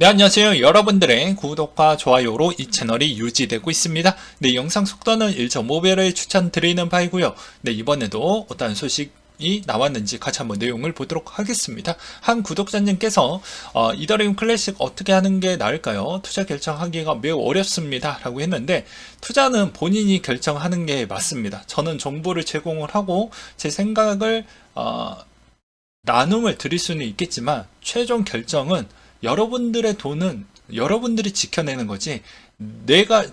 네, 안녕하세요. 여러분들의 구독과 좋아요로 이 채널이 유지되고 있습니다. 네, 영상 속도는 1.5배를 추천드리는 바이고요. 네, 이번에도 어떤 소식이 나왔는지 같이 한번 내용을 보도록 하겠습니다. 한 구독자님께서 이더리움 클래식 어떻게 하는 게 나을까요? 투자 결정하기가 매우 어렵습니다. 라고 했는데, 투자는 본인이 결정하는 게 맞습니다. 저는 정보를 제공을 하고 제 생각을 나눔을 드릴 수는 있겠지만 최종 결정은 여러분들의 돈은 여러분들이 지켜내는 거지,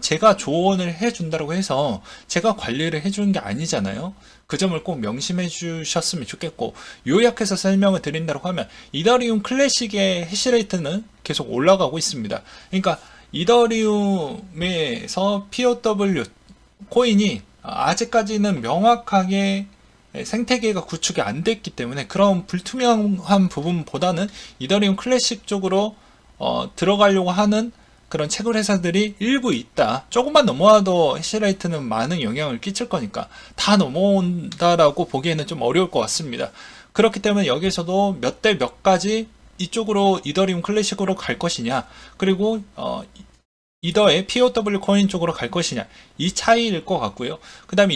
제가 조언을 해준다고 해서 제가 관리를 해주는 게 아니잖아요. 그 점을 꼭 명심해 주셨으면 좋겠고, 요약해서 설명을 드린다고 하면 이더리움 클래식의 해시레이트는 계속 올라가고 있습니다. 그러니까 이더리움에서 POW 코인이 아직까지는 명확하게 생태계가 구축이 안 됐기 때문에 그런 불투명한 부분보다는 이더리움 클래식 쪽으로 들어가려고 하는 그런 채굴 회사들이 일부 있다. 조금만 넘어와도 해시레이트는 많은 영향을 끼칠 거니까 다 넘어온다라고 보기에는 좀 어려울 것 같습니다. 그렇기 때문에 여기서도 몇 대 몇 가지 이쪽으로 이더리움 클래식으로 갈 것이냐, 그리고 이더의 POW 코인 쪽으로 갈 것이냐, 이 차이일 것 같고요. 그 다음에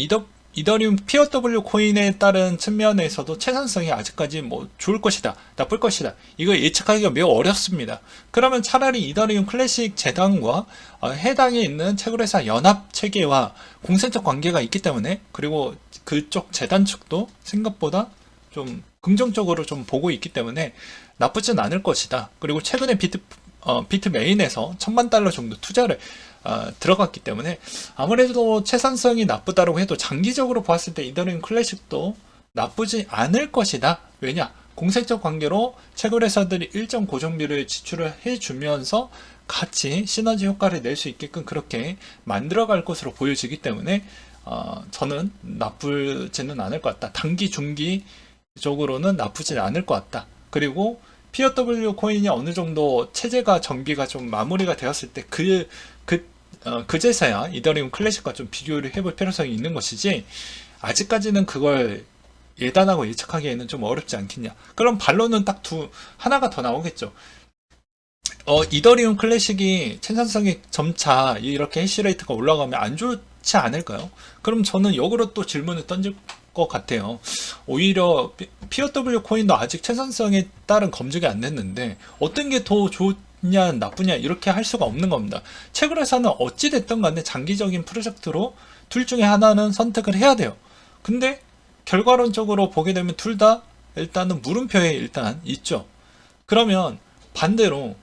이더리움 POW 코인에 따른 측면에서도 채산성이 아직까지 뭐 좋을 것이다, 나쁠 것이다, 이거 예측하기가 매우 어렵습니다. 그러면 차라리 이더리움 클래식 재단과 해당에 있는 채굴회사 연합 체계와 공생적 관계가 있기 때문에, 그리고 그쪽 재단 측도 생각보다 좀 긍정적으로 좀 보고 있기 때문에 나쁘진 않을 것이다. 그리고 최근에 비트메인에서 $1000만 정도 투자를 들어갔기 때문에 아무래도 채산성이 나쁘다고 해도 장기적으로 봤을 때 이더리움 클래식도 나쁘지 않을 것이다. 왜냐? 공세적 관계로 채굴회사들이 일정 고정비를 지출을 해주면서 같이 시너지 효과를 낼 수 있게끔 그렇게 만들어갈 것으로 보여지기 때문에 저는 나쁘지는 않을 것 같다. 단기, 중기적으로는 나쁘지 않을 것 같다. 그리고 POW 코인이 어느 정도 체제가 정비가 좀 마무리가 되었을 때 그제서야 이더리움 클래식과 좀 비교를 해볼 필요성이 있는 것이지, 아직까지는 그걸 예단하고 예측하기에는 좀 어렵지 않겠냐. 그럼 반론은 딱 하나가 더 나오겠죠. 이더리움 클래식이 생산성이 점차 이렇게 해시레이트가 올라가면 안 좋지 않을까요? 그럼 저는 역으로 또 질문을 던질 것 같아요. 오히려 POW 코인도 아직 생산성에 따른 검증이 안 됐는데 어떤 게 더 좋냐 나쁘냐 이렇게 할 수가 없는 겁니다. 채굴회사는 어찌됐든 간에 장기적인 프로젝트로 둘 중에 하나는 선택을 해야 돼요. 근데 결과론적으로 보게 되면 둘 다 일단은 물음표에 일단 있죠. 그러면 반대로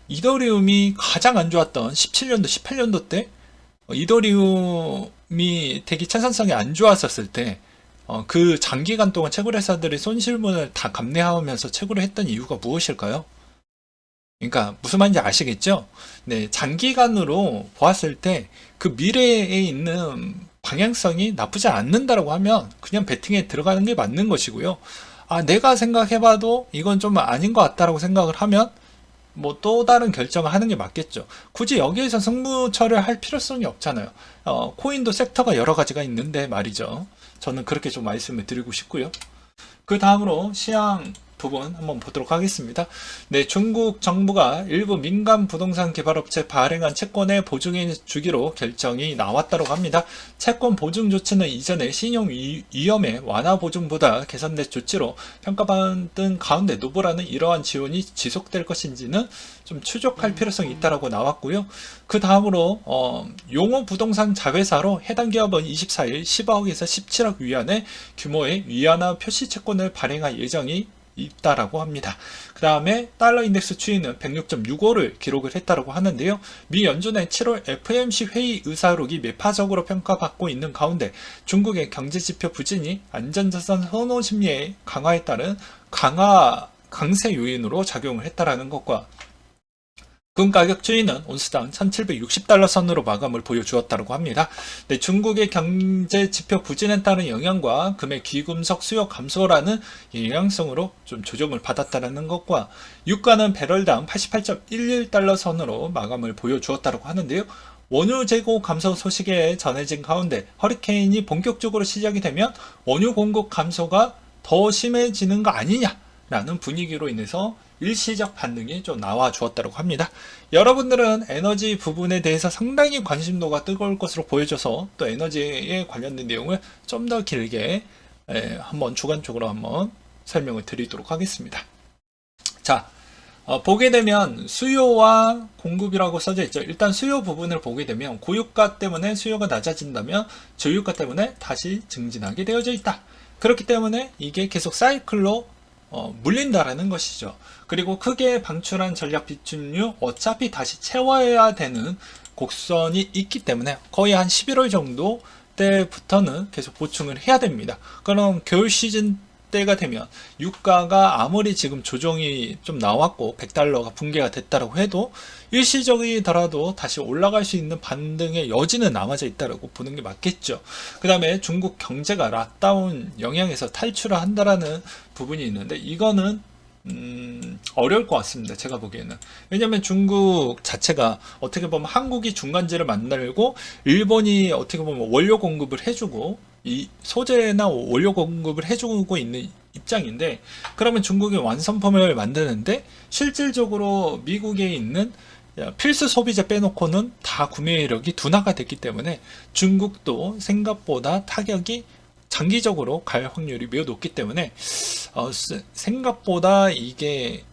이더리움이 가장 안 좋았던 17년도, 18년도 때 이더리움이 되게 생산성이 안 좋았었을 때 그 장기간 동안 채굴회사들이 손실분을 다 감내하면서 채굴을 했던 이유가 무엇일까요? 그러니까 무슨 말인지 아시겠죠? 네, 장기간으로 보았을 때 그 미래에 있는 방향성이 나쁘지 않는다라고 하면 그냥 베팅에 들어가는 게 맞는 것이고요. 내가 생각해봐도 이건 좀 아닌 것 같다라고 생각을 하면 뭐 또 다른 결정을 하는 게 맞겠죠. 굳이 여기에서 승부처를 할 필요성이 없잖아요. 코인도 섹터가 여러 가지가 있는데 말이죠. 저는 그렇게 좀 말씀을 드리고 싶고요. 그 다음으로 시황 부분 한번 보도록 하겠습니다. 네, 중국 정부가 일부 민간 부동산 개발업체 발행한 채권의 보증해 주기로 결정이 나왔다고 합니다. 채권 보증 조치는 이전에 신용 위험의 완화 보증보다 개선된 조치로 평가받은 가운데 노보라는 이러한 지원이 지속될 것인지는 좀 추적할 필요성이 있다고 나왔고요. 그 다음으로 용호 부동산 자회사로 해당 기업은 24일 10억에서 17억 위안의 규모의 위안화 표시 채권을 발행할 예정이 있다라고 합니다. 그 다음에 달러 인덱스 추이는 106.65를 기록을 했다라고 하는데요. 미 연준의 7월 FOMC 회의 의사록이 매파적으로 평가받고 있는 가운데 중국의 경제지표 부진이 안전자산 선호 심리의 강화에 따른 강세 요인으로 작용을 했다라는 것과 금 가격 추이는 온스당 1760달러 선으로 마감을 보여주었다고 합니다. 네, 중국의 경제 지표 부진에 따른 영향과 금의 귀금속 수요 감소라는 영향성으로 좀 조정을 받았다는 것과 유가는 배럴당 88.11달러 선으로 마감을 보여주었다고 하는데요. 원유 재고 감소 소식에 전해진 가운데 허리케인이 본격적으로 시작이 되면 원유 공급 감소가 더 심해지는 거 아니냐라는 분위기로 인해서 일시적 반등이 좀 나와 주었다고 합니다. 여러분들은 에너지 부분에 대해서 상당히 관심도가 뜨거울 것으로 보여져서 또 에너지에 관련된 내용을 좀 더 길게 한번 주관적으로 한번 설명을 드리도록 하겠습니다. 자, 보게 되면 수요와 공급이라고 써져 있죠. 일단 수요 부분을 보게 되면 고유가 때문에 수요가 낮아진다면 저유가 때문에 다시 증진하게 되어져 있다. 그렇기 때문에 이게 계속 사이클로 물린다라는 것이죠. 그리고 크게 방출한 전략 비축류 어차피 다시 채워야 되는 곡선이 있기 때문에 거의 한 11월 정도 때부터는 계속 보충을 해야 됩니다. 그럼 겨울 시즌 때가 되면 유가가 아무리 지금 조정이 좀 나왔고 100달러가 붕괴가 됐다고 해도 일시적이더라도 다시 올라갈 수 있는 반등의 여지는 남아져 있다고 보는 게 맞겠죠. 그 다음에 중국 경제가 락다운 영향에서 탈출을 한다라는 부분이 있는데 이거는 어려울 것 같습니다. 제가 보기에는. 왜냐면 중국 자체가 어떻게 보면 한국이 중간재를 만들고 일본이 어떻게 보면 원료 공급을 해주고 이 소재나 원료 공급을 해주고 있는 입장인데, 그러면 중국이 완성품을 만드는데 실질적으로 미국에 있는 필수 소비재 빼놓고는 다 구매력이 둔화가 됐기 때문에 중국도 생각보다 타격이 장기적으로 갈 확률이 매우 높기 때문에 생각보다 이게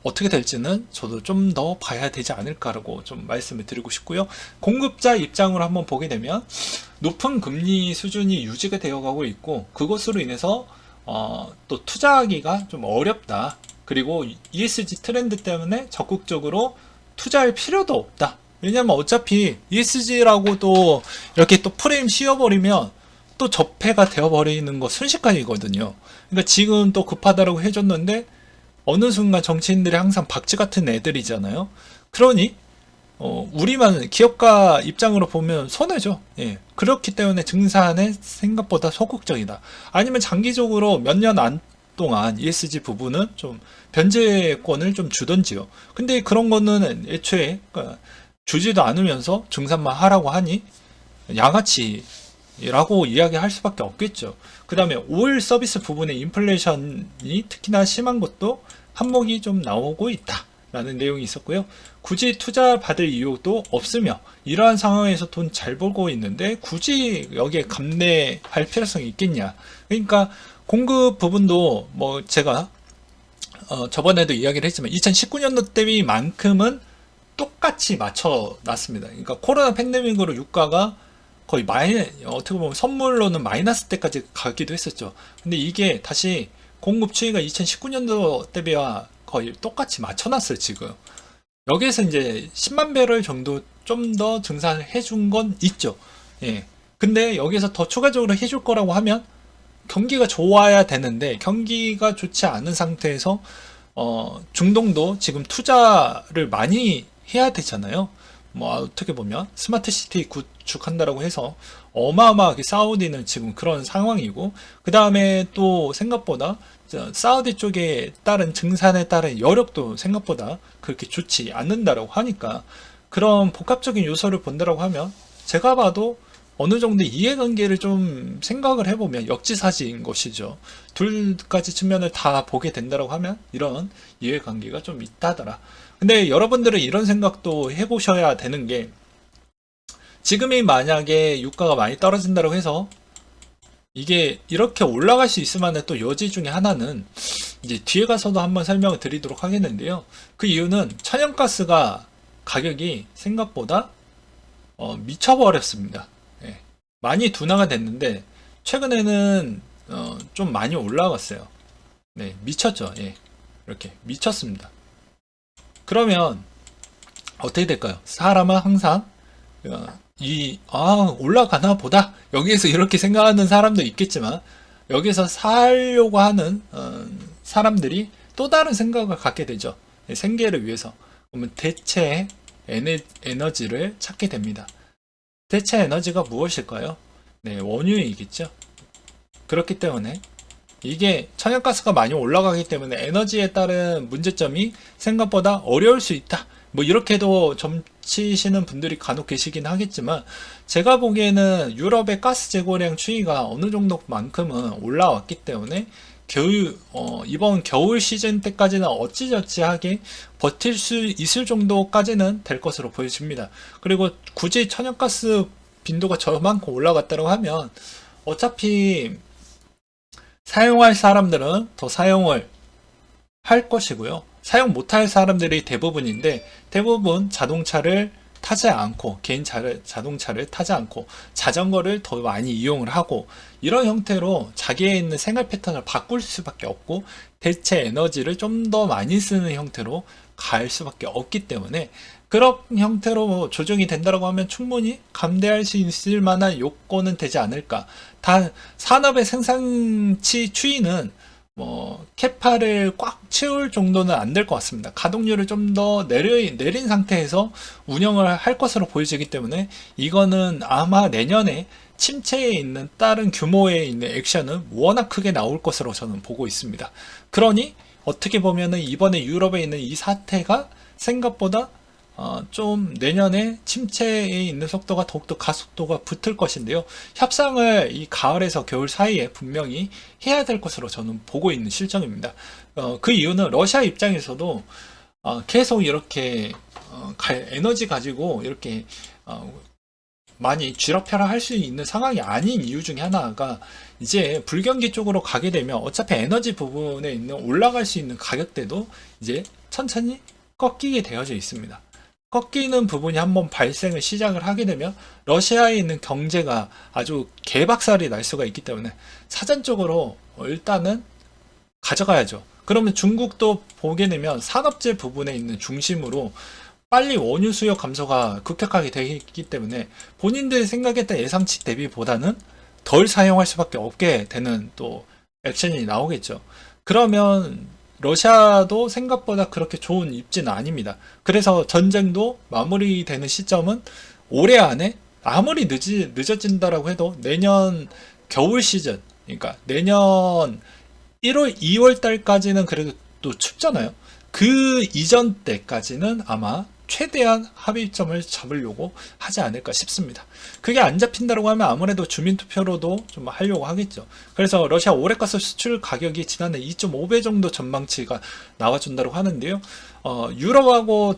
어떻게 될지는 저도 좀 더 봐야 되지 않을까라고 좀 말씀을 드리고 싶고요. 공급자 입장으로 한번 보게 되면 높은 금리 수준이 유지가 되어가고 있고 그것으로 인해서 또 투자하기가 좀 어렵다. 그리고 ESG 트렌드 때문에 적극적으로 투자할 필요도 없다. 왜냐면 어차피 ESG라고도 이렇게 또 프레임 씌워버리면 또 접해가 되어버리는 거 순식간이거든요. 그러니까 지금 또 급하다라고 해줬는데 어느 순간 정치인들이 항상 박쥐 같은 애들이잖아요. 그러니 우리만 기업가 입장으로 보면 손해죠. 예. 그렇기 때문에 증산에 생각보다 소극적이다. 아니면 장기적으로 몇 년 동안 ESG 부분은 좀 변제권을 좀 주던지요. 근데 그런 거는 애초에 주지도 않으면서 증산만 하라고 하니 양아치 라고 이야기할 수밖에 없겠죠. 그 다음에 오일 서비스 부분의 인플레이션이 특히나 심한 것도 한몫이 좀 나오고 있다 라는 내용이 있었고요. 굳이 투자 받을 이유도 없으며 이러한 상황에서 돈 잘 벌고 있는데 굳이 여기에 감내할 필요성이 있겠냐. 그러니까 공급 부분도 뭐 제가 저번에도 이야기를 했지만 2019년도 대비만큼은 똑같이 맞춰놨습니다. 그러니까 코로나 팬데믹으로 유가가 거의 어떻게 보면 선물로는 마이너스 때까지 가기도 했었죠. 근데 이게 다시 공급 추이가 2019년도 대비와 거의 똑같이 맞춰놨어요, 지금. 여기에서 이제 10만 배럴 정도 좀 더 증산을 해준 건 있죠. 예. 근데 여기서 더 추가적으로 해줄 거라고 하면 경기가 좋아야 되는데 경기가 좋지 않은 상태에서 중동도 지금 투자를 많이 해야 되잖아요. 뭐 어떻게 보면 스마트시티 구축한다라고 해서 어마어마하게 사우디는 지금 그런 상황이고, 그 다음에 또 생각보다 사우디 쪽에 따른 증산에 따른 여력도 생각보다 그렇게 좋지 않는다라고 하니까 그런 복합적인 요소를 본다라고 하면 제가 봐도 어느 정도 이해관계를 좀 생각을 해보면 역지사지인 것이죠. 둘 가지 측면을 다 보게 된다고 하면 이런 이해관계가 좀 있다더라. 근데 여러분들은 이런 생각도 해보셔야 되는 게, 지금이 만약에 유가가 많이 떨어진다고 해서 이게 이렇게 올라갈 수 있을 만한 또 여지 중에 하나는 이제 뒤에 가서도 한번 설명을 드리도록 하겠는데요. 그 이유는 천연가스가 가격이 생각보다 미쳐버렸습니다. 예. 많이 둔화가 됐는데 최근에는 좀 많이 올라갔어요. 네, 미쳤죠. 예. 이렇게 미쳤습니다. 그러면 어떻게 될까요? 사람은 항상 올라가나 보다 여기에서 이렇게 생각하는 사람도 있겠지만 여기서 살려고 하는 사람들이 또 다른 생각을 갖게 되죠. 생계를 위해서. 그러면 대체 에너지를 찾게 됩니다. 대체 에너지가 무엇일까요? 네, 원유이겠죠. 그렇기 때문에 이게 천연가스가 많이 올라가기 때문에 에너지에 따른 문제점이 생각보다 어려울 수 있다. 뭐 이렇게도 점치시는 분들이 간혹 계시긴 하겠지만 제가 보기에는 유럽의 가스 재고량 추이가 어느 정도만큼은 올라왔기 때문에 이번 겨울 시즌 때까지는 어찌저찌하게 버틸 수 있을 정도까지는 될 것으로 보여집니다. 그리고 굳이 천연가스 빈도가 저만큼 올라갔다고 하면 어차피 사용할 사람들은 더 사용을 할 것이고요. 사용 못할 사람들이 대부분인데, 대부분 자동차를 타지 않고, 자동차를 타지 않고 자전거를 더 많이 이용을 하고, 이런 형태로 자기의 있는 생활 패턴을 바꿀 수밖에 없고 대체 에너지를 좀 더 많이 쓰는 형태로 갈 수밖에 없기 때문에, 그런 형태로 조정이 된다고 하면 충분히 감대할 수 있을 만한 요건은 되지 않을까. 산업의 생산치 추이는 캐파를 꽉 채울 정도는 안 될 것 같습니다. 가동률을 좀 더 내린 상태에서 운영을 할 것으로 보여지기 때문에, 이거는 아마 내년에 침체에 있는 다른 규모의 있는 액션은 워낙 크게 나올 것으로 저는 보고 있습니다. 그러니 어떻게 보면은 이번에 유럽에 있는 이 사태가 생각보다 좀 내년에 침체에 있는 속도가 더욱더 가속도가 붙을 것인데요. 협상을 이 가을에서 겨울 사이에 분명히 해야 될 것으로 저는 보고 있는 실정입니다. 그 이유는 러시아 입장에서도 계속 이렇게 에너지 가지고 이렇게 많이 쥐락펴락 할 수 있는 상황이 아닌 이유 중에 하나가, 이제 불경기 쪽으로 가게 되면 어차피 에너지 부분에 있는 올라갈 수 있는 가격대도 이제 천천히 꺾이게 되어져 있습니다. 꺾이는 부분이 한번 발생을 시작을 하게 되면 러시아에 있는 경제가 아주 개박살이 날 수가 있기 때문에 사전적으로 일단은 가져가야죠. 그러면 중국도 보게 되면 산업재 부분에 있는 중심으로 빨리 원유 수요 감소가 급격하게 되기 때문에 본인들이 생각했던 예상치 대비보다는 덜 사용할 수밖에 없게 되는 또 액션이 나오겠죠. 그러면 러시아도 생각보다 그렇게 좋은 입지는 아닙니다. 그래서 전쟁도 마무리되는 시점은 올해 안에, 아무리 늦어진다라고 해도 내년 겨울 시즌, 그러니까 내년 1월, 2월 달까지는 그래도 또 춥잖아요. 그 이전 때까지는 아마 최대한 합의점을 잡으려고 하지 않을까 싶습니다. 그게 안 잡힌다고 하면 아무래도 주민투표로도 좀 하려고 하겠죠. 그래서 러시아 오레가스 수출 가격이 지난해 2.5배 정도 전망치가 나와준다고 하는데요. 유럽하고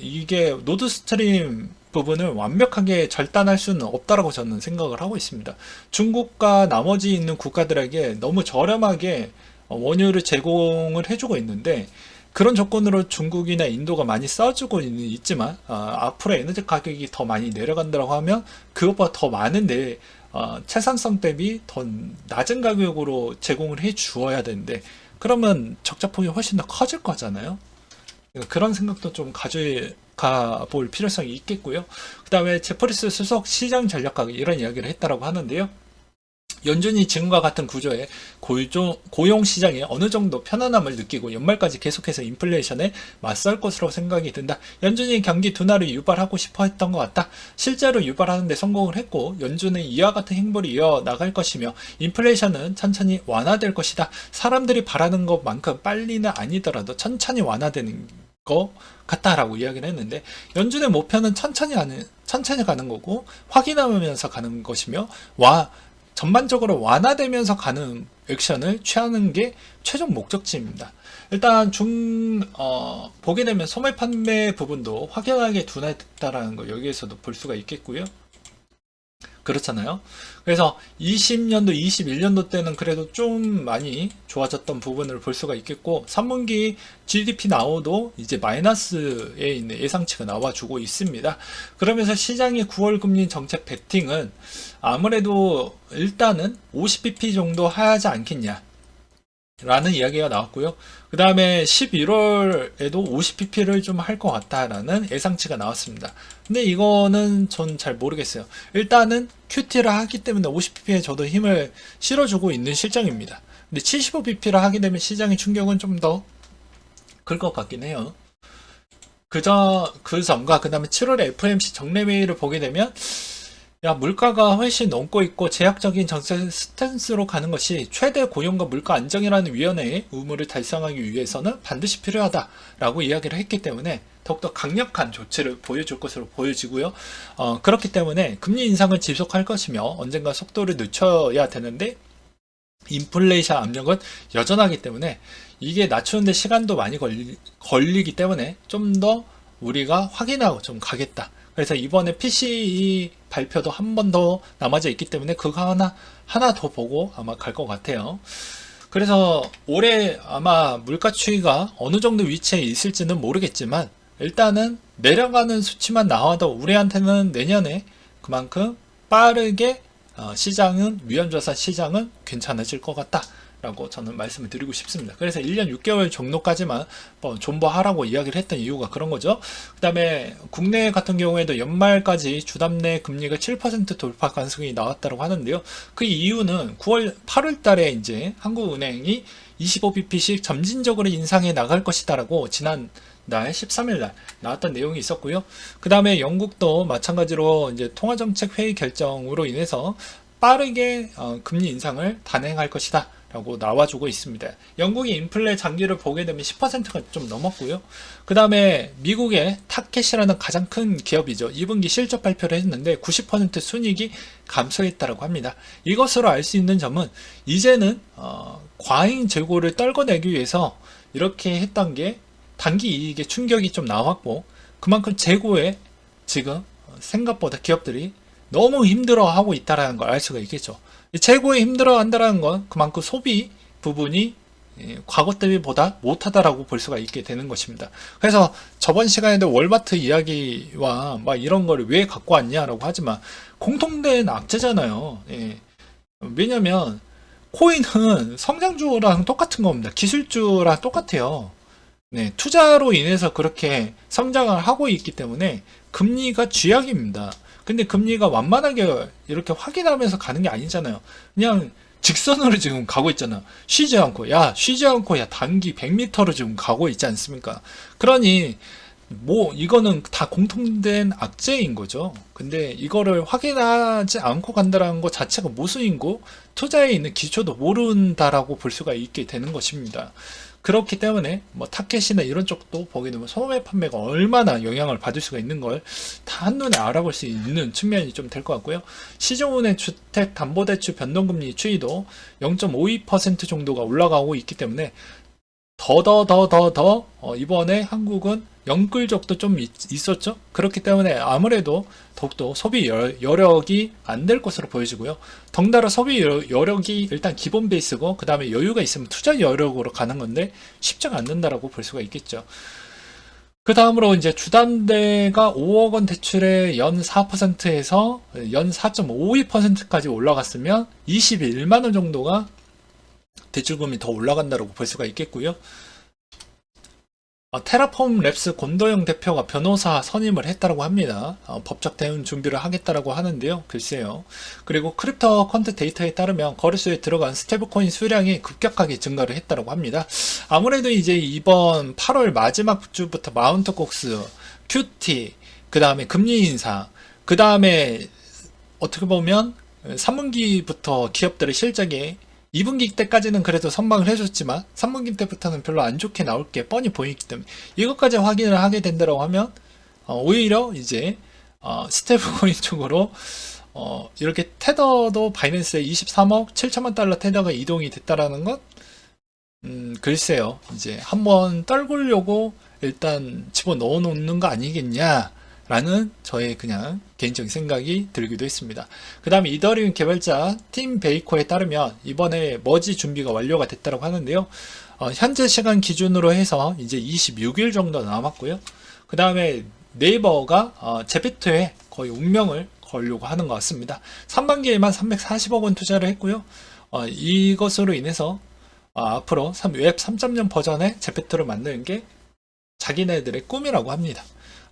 이게 노드스트림 부분을 완벽하게 절단할 수는 없다라고 저는 생각을 하고 있습니다. 중국과 나머지 있는 국가들에게 너무 저렴하게 원유를 제공을 해주고 있는데, 그런 조건으로 중국이나 인도가 많이 써주고 있지만 앞으로 에너지 가격이 더 많이 내려간다고 하면 그것보다 더 많은데 채산성 대비 더 낮은 가격으로 제공을 해 주어야 되는데, 그러면 적자폭이 훨씬 더 커질 거잖아요. 그런 생각도 좀 가져가 볼 필요성이 있겠고요. 그 다음에 제퍼리스 수석 시장 전략가 이런 이야기를 했다라고 하는데요. 연준이 지금과 같은 구조의 고용 시장에 어느 정도 편안함을 느끼고 연말까지 계속해서 인플레이션에 맞설 것으로 생각이 든다. 연준이 경기 둔화를 유발하고 싶어 했던 것 같다. 실제로 유발하는 데 성공을 했고, 연준은 이와 같은 행보를 이어나갈 것이며 인플레이션은 천천히 완화될 것이다. 사람들이 바라는 것만큼 빨리는 아니더라도 천천히 완화되는 것 같다라고 이야기를 했는데, 연준의 목표는 천천히 가는 거고 확인하면서 가는 것이며, 전반적으로 완화되면서 가는 액션을 취하는 게 최종 목적지입니다. 일단 보게 되면 소매 판매 부분도 확연하게 둔화됐다라는 거 여기에서도 볼 수가 있겠고요. 그렇잖아요. 그래서 20년도, 21년도 때는 그래도 좀 많이 좋아졌던 부분을 볼 수가 있겠고, 3분기 GDP 나오도 이제 마이너스에 있는 예상치가 나와주고 있습니다. 그러면서 시장의 9월 금리 정책 베팅은 아무래도 일단은 50bp 정도 하지 않겠냐 라는 이야기가 나왔고요. 그 다음에 11월에도 50pp를 좀 할 것 같다라는 예상치가 나왔습니다. 근데 이거는 전 잘 모르겠어요. 일단은 QT를 하기 때문에 50pp에 저도 힘을 실어주고 있는 실정입니다. 근데 75bp를 하게 되면 시장의 충격은 좀 더 클 것 같긴 해요. 그 점과 그 다음에 7월에 FOMC 정례회의를 보게 되면, 물가가 훨씬 넘고 있고 제약적인 정책 스탠스로 가는 것이 최대 고용과 물가 안정이라는 위원회의 의무를 달성하기 위해서는 반드시 필요하다라고 이야기를 했기 때문에 더욱더 강력한 조치를 보여줄 것으로 보여지고요. 그렇기 때문에 금리 인상을 지속할 것이며 언젠가 속도를 늦춰야 되는데, 인플레이션 압력은 여전하기 때문에 이게 낮추는데 시간도 많이 걸리기 때문에 좀 더 우리가 확인하고 좀 가겠다. 그래서 이번에 PCE 발표도 한 번 더 남아져 있기 때문에 그거 하나 더 보고 아마 갈 것 같아요. 그래서 올해 아마 물가 추이가 어느 정도 위치에 있을지는 모르겠지만 일단은 내려가는 수치만 나와도 우리한테는 내년에 그만큼 빠르게 시장은 위험자산 시장은 괜찮아질 것 같다 라고 저는 말씀을 드리고 싶습니다. 그래서 1년 6개월 정도까지만 존버하라고 이야기를 했던 이유가 그런 거죠. 그 다음에 국내 같은 경우에도 연말까지 주담 내 금리가 7% 돌파 가능성이 나왔다고 하는데요. 그 이유는 8월 달에 이제 한국은행이 25bp씩 점진적으로 인상해 나갈 것이다라고 지난 날 13일 날 나왔던 내용이 있었고요. 그 다음에 영국도 마찬가지로 이제 통화정책 회의 결정으로 인해서 빠르게 금리 인상을 단행할 것이다 라고 나와주고 있습니다. 영국의 인플레 장기를 보게 되면 10%가 좀 넘었고요. 그 다음에 미국의 타켓이라는 가장 큰 기업이죠. 2분기 실적 발표를 했는데 90% 순이익이 감소했다고 합니다. 이것으로 알 수 있는 점은 이제는 과잉 재고를 떨궈내기 위해서 이렇게 했던 게 단기 이익에 충격이 좀 나왔고 그만큼 재고에 지금 생각보다 기업들이 너무 힘들어하고 있다는 걸 알 수가 있겠죠. 재고에 힘들어한다는 건 그만큼 소비 부분이 과거 대비보다 못하다라고 볼 수가 있게 되는 것입니다. 그래서 저번 시간에도 월마트 이야기와 막 이런 걸 왜 갖고 왔냐라고 하지만 공통된 악재잖아요. 예. 왜냐면 코인은 성장주랑 똑같은 겁니다. 기술주랑 똑같아요. 네, 투자로 인해서 그렇게 성장을 하고 있기 때문에 금리가 쥐약입니다. 근데 금리가 완만하게 이렇게 확인하면서 가는 게 아니잖아요. 그냥 직선으로 지금 가고 있잖아. 쉬지 않고, 단기 100m로 지금 가고 있지 않습니까? 그러니, 이거는 다 공통된 악재인 거죠. 근데 이거를 확인하지 않고 간다는 것 자체가 모순이고, 투자에 있는 기초도 모른다라고 볼 수가 있게 되는 것입니다. 그렇기 때문에 타켓이나 이런 쪽도 보게 되면 소매 판매가 얼마나 영향을 받을 수가 있는 걸 다 한눈에 알아볼 수 있는 측면이 좀 될 것 같고요. 시중은행 주택담보대출 변동금리 추이도 0.52% 정도가 올라가고 있기 때문에 이번에 한국은 영끌적도 좀 있었죠. 그렇기 때문에 아무래도 더욱더 소비 여력이 안 될 것으로 보여지고요. 덩달아 소비 여력이 일단 기본 베이스고 그 다음에 여유가 있으면 투자 여력으로 가는 건데 쉽지가 않는다라고 볼 수가 있겠죠. 그 다음으로 이제 주담대가 5억 원 대출에 연 4%에서 연 4.52%까지 올라갔으면 21만 원 정도가 대출금이 더 올라간다고 볼 수가 있겠고요. 테라폼 랩스 권도영 대표가 변호사 선임을 했다고 합니다. 법적 대응 준비를 하겠다라고 하는데요. 글쎄요. 그리고 크립토 퀀트 데이터에 따르면 거래소에 들어간 스테이블코인 수량이 급격하게 증가를 했다고 합니다. 아무래도 이제 이번 8월 마지막 주부터 마운트 곡스, QT, 그 다음에 금리 인상, 그 다음에 어떻게 보면 3분기부터 기업들의 실적이 2분기 때까지는 그래도 선방을 해줬지만 3분기 때부터는 별로 안 좋게 나올 게 뻔히 보이기 때문에 이것까지 확인을 하게 된다고 하면 오히려 이제 스테이블코인 쪽으로 이렇게 테더도 바이낸스에 23억 7천만 달러 테더가 이동이 됐다라는 건 글쎄요, 이제 한번 떨구려고 일단 집어넣어 놓는 거 아니겠냐 라는 저의 그냥 개인적인 생각이 들기도 했습니다. 그 다음에 이더리움 개발자 팀 베이커에 따르면 이번에 머지 준비가 완료가 됐다고 하는데요. 현재 시간 기준으로 해서 이제 26일 정도 남았고요. 그 다음에 네이버가 제페토에 거의 운명을 걸려고 하는 것 같습니다. 3반기에만 340억 원 투자를 했고요. 이것으로 인해서 앞으로 웹 3.0 버전의 제페토를 만드는 게 자기네들의 꿈이라고 합니다.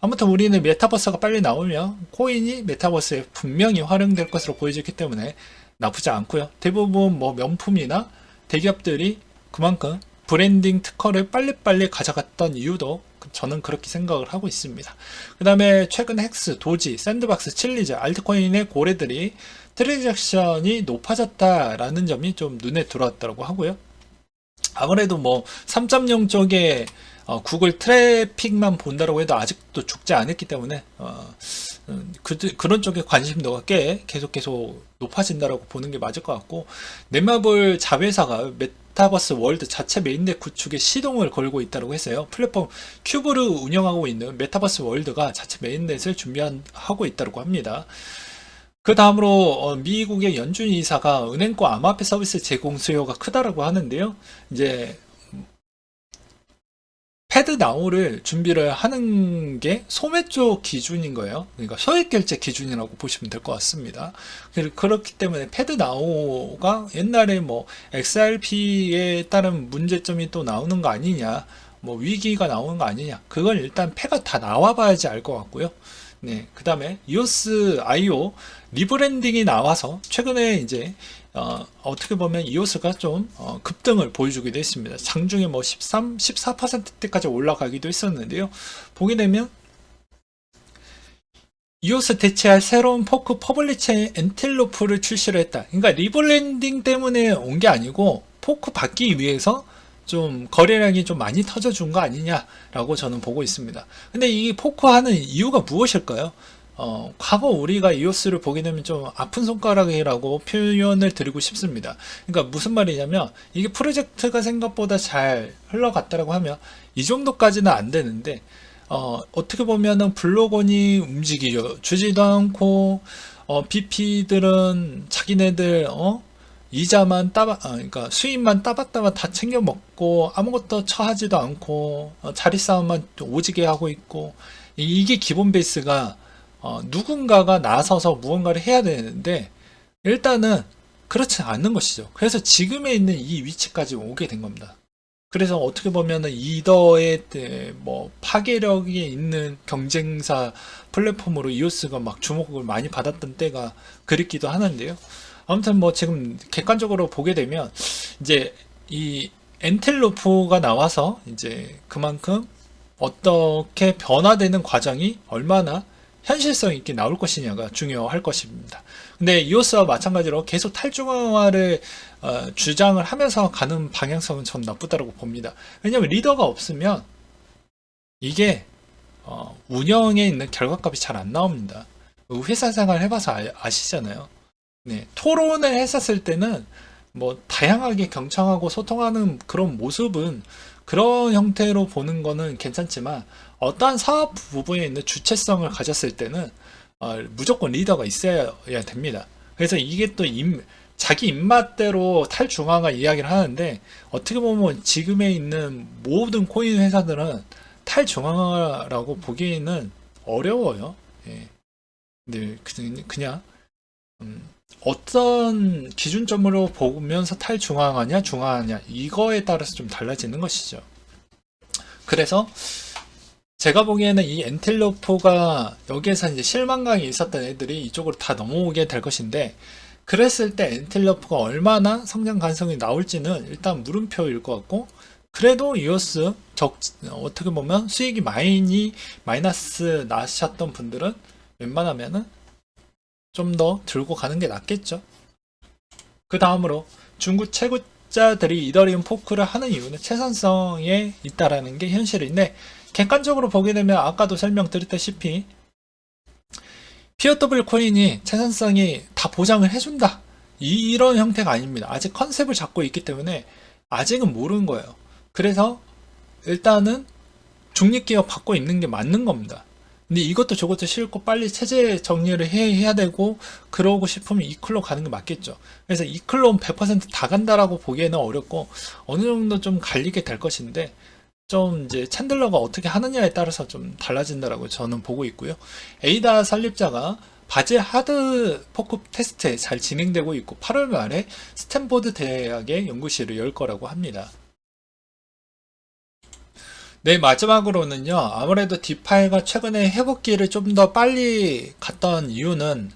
아무튼 우리는 메타버스가 빨리 나오면 코인이 메타버스에 분명히 활용될 것으로 보여지기 때문에 나쁘지 않고요. 대부분 명품이나 대기업들이 그만큼 브랜딩 특허를 빨리빨리 가져갔던 이유도 저는 그렇게 생각을 하고 있습니다. 그 다음에 최근 헥스, 도지, 샌드박스, 칠리즈, 알트코인의 고래들이 트랜잭션이 높아졌다라는 점이 좀 눈에 들어왔다고 하고요. 아무래도 3.0 쪽에 구글 트래픽만 본다라고 해도 아직도 죽지 않았기 때문에 그런 쪽에 관심도가 꽤 계속 높아진다라고 보는 게 맞을 것 같고, 넷마블 자회사가 메타버스 월드 자체 메인넷 구축에 시동을 걸고 있다고 했어요. 플랫폼 큐브를 운영하고 있는 메타버스 월드가 자체 메인넷을 준비하고 있다고 합니다. 그 다음으로 미국의 연준 이사가 은행과 암호화폐 서비스 제공 수요가 크다라고 하는데요. 이제 패드나우를 준비를 하는 게 소매 쪽 기준인 거예요. 그러니까 소액 결제 기준이라고 보시면 될 것 같습니다. 그렇기 때문에 패드나우가 옛날에 뭐 XRP에 따른 문제점이 또 나오는 거 아니냐, 뭐 위기가 나오는 거 아니냐, 그건 일단 패가 다 나와봐야지 알 것 같고요. 네, 그 다음에 EOS IO 리브랜딩이 나와서 최근에 이제 어떻게 보면 이오스가 좀 급등을 보여주기도 했습니다. 장중에 뭐 13, 14%대까지 올라가기도 했었는데요. 보게 되면 이오스 대체할 새로운 포크 퍼블리체 엔텔로프를 출시를 했다. 그러니까 리브랜딩 때문에 온 게 아니고 포크 받기 위해서 좀 거래량이 좀 많이 터져준 거 아니냐라고 저는 보고 있습니다. 근데 이 포크하는 이유가 무엇일까요? 과거 우리가 이오스를 보게 되면 좀 아픈 손가락이라고 표현을 드리고 싶습니다. 그러니까 무슨 말이냐면, 이게 프로젝트가 생각보다 잘 흘러갔다라고 하면 이 정도까지는 안 되는데, 어떻게 보면은 블록원이 움직여 주지도 않고, BP들은 자기네들, 이자만 그러니까 수입만 따박따박 다 챙겨 먹고, 아무것도 처하지도 않고, 자리 싸움만 오지게 하고 있고, 이게 기본 베이스가 누군가가 나서서 무언가를 해야 되는데, 일단은 그렇지 않는 것이죠. 그래서 지금에 있는 이 위치까지 오게 된 겁니다. 그래서 어떻게 보면은 이더의 뭐 파괴력이 있는 경쟁사 플랫폼으로 이오스가 막 주목을 많이 받았던 때가 그립기도 하는데요. 아무튼 뭐 지금 객관적으로 보게 되면 이제 이 엔텔로프가 나와서 이제 그만큼 어떻게 변화되는 과정이 얼마나 현실성 있게 나올 것이냐가 중요할 것입니다. 근데 이오스와 마찬가지로 계속 탈중앙화를 주장을 하면서 가는 방향성은 전 나쁘다고 봅니다. 왜냐하면 리더가 없으면 이게 운영에 있는 결과값이 잘 안 나옵니다. 회사 생활 해봐서 아시잖아요. 네, 토론을 했었을 때는 뭐 다양하게 경청하고 소통하는 그런 모습은, 그런 형태로 보는 거는 괜찮지만, 어떠한 사업 부분에 있는 주체성을 가졌을 때는 무조건 리더가 있어야 됩니다. 그래서 이게 또 자기 입맛대로 탈중앙화 이야기를 하는데, 어떻게 보면 지금에 있는 모든 코인 회사들은 탈중앙화라고 보기에는 어려워요. 예. 근데 그냥 어떤 기준점으로 보면서 탈중앙화냐 중앙화냐, 이거에 따라서 좀 달라지는 것이죠. 그래서 제가 보기에는 이 엔텔로프가 여기에서 이제 실망감이 있었던 애들이 이쪽으로 다 넘어오게 될 것인데, 그랬을 때 엔텔로프가 얼마나 성장 가능성이 나올지는 일단 물음표일 것 같고, 그래도 이오스 어떻게 보면 수익이 마이너스 나셨던 분들은 웬만하면은 좀 더 들고 가는 게 낫겠죠. 그 다음으로 중국 채굴자들이 이더리움 포크를 하는 이유는 채산성에 있다라는 게 현실인데, 객관적으로 보게 되면 아까도 설명드렸다시피 POW 코인이 채산성이 다 보장을 해준다, 이런 형태가 아닙니다. 아직 컨셉을 잡고 있기 때문에 아직은 모르는 거예요. 그래서 일단은 중립기업 받고 있는 게 맞는 겁니다. 근데 이것도 저것도 싫고 빨리 체제 정리를 해야 되고 그러고 싶으면 이클로 가는 게 맞겠죠. 그래서 이클로 100% 다 간다라고 보기에는 어렵고, 어느 정도 좀 갈리게 될 것인데, 좀 이제 챈들러가 어떻게 하느냐에 따라서 좀 달라진다라고 저는 보고 있고요. 에이다 설립자가 바젤 하드 포크 테스트에 잘 진행되고 있고, 8월 말에 스탠포드 대학의 연구실을 열 거라고 합니다. 네, 마지막으로는요, 아무래도 디파이가 최근에 회복기를 좀 더 빨리 갔던 이유는,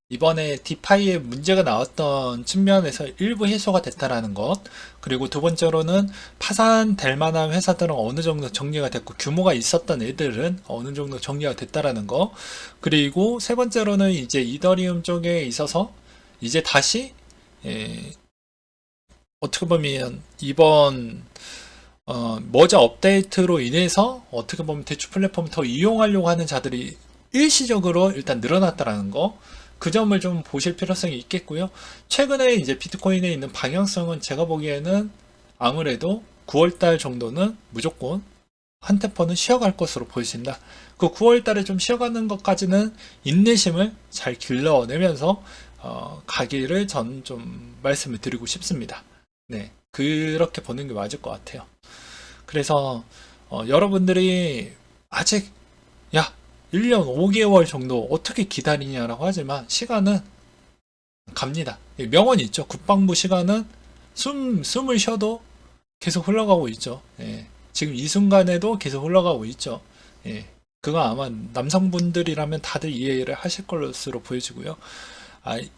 이번에 디파이에 문제가 나왔던 측면에서 일부 해소가 됐다라는 것, 그리고 두 번째로는 파산될 만한 회사들은 어느 정도 정리가 됐고, 규모가 있었던 애들은 어느 정도 정리가 됐다라는 것, 그리고 세 번째로는 이제 이더리움 쪽에 있어서 이제 다시 어떻게 보면 이번 머저 업데이트로 인해서 어떻게 보면 대출 플랫폼을 더 이용하려고 하는 자들이 일시적으로 일단 늘어났다라는 거, 그 점을 좀 보실 필요성이 있겠고요. 최근에 이제 비트코인에 있는 방향성은 제가 보기에는 아무래도 9월달 정도는 무조건 한 테퍼는 쉬어갈 것으로 보여진다. 그 9월달에 좀 쉬어가는 것까지는 인내심을 잘 길러내면서 가기를 전 좀 말씀을 드리고 싶습니다. 네, 그렇게 보는 게 맞을 것 같아요. 그래서 여러분들이 아직 야 1년 5개월 정도 어떻게 기다리냐라고 하지만 시간은 갑니다. 명언이 있죠. 국방부 시간은 숨을 쉬어도 계속 흘러가고 있죠. 예. 지금 이 순간에도 계속 흘러가고 있죠. 예. 그거 아마 남성분들이라면 다들 이해를 하실 것으로 보여지고요.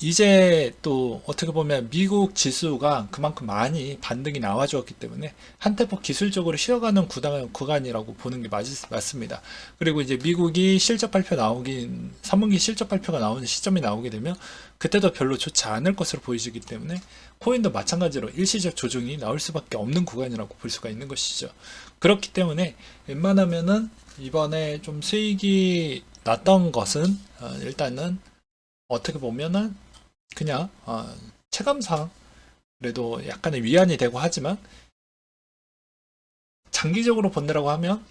이제 또 어떻게 보면 미국 지수가 그만큼 많이 반등이 나와주었기 때문에 한테폭 기술적으로 쉬어가는 구간이라고 보는 게 맞습니다. 그리고 이제 미국이 실적 발표 3분기 실적 발표가 나오는 시점이 나오게 되면 그때도 별로 좋지 않을 것으로 보여지기 때문에 코인도 마찬가지로 일시적 조정이 나올 수밖에 없는 구간이라고 볼 수가 있는 것이죠. 그렇기 때문에 웬만하면은 이번에 좀 수익이 났던 것은 일단은 어떻게 보면은 그냥 체감상 그래도 약간의 위안이 되고 하지만 장기적으로 본다라고 하면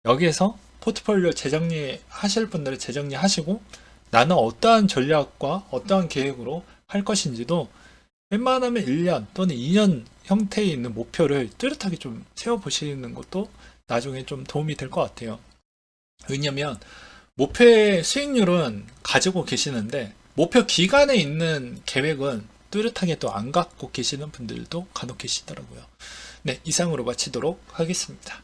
여기에서 포트폴리오 재정리 하실 분들은 재정리 하시고 나는 어떠한 전략과 어떠한 계획으로 할 것인지도 웬만하면 1년 또는 2년 형태에 있는 목표를 뚜렷하게 좀 세워보시는 것도 나중에 좀 도움이 될 것 같아요. 왜냐면 목표의 수익률은 가지고 계시는데 목표 기간에 있는 계획은 뚜렷하게 또 안 갖고 계시는 분들도 간혹 계시더라고요. 네, 이상으로 마치도록 하겠습니다.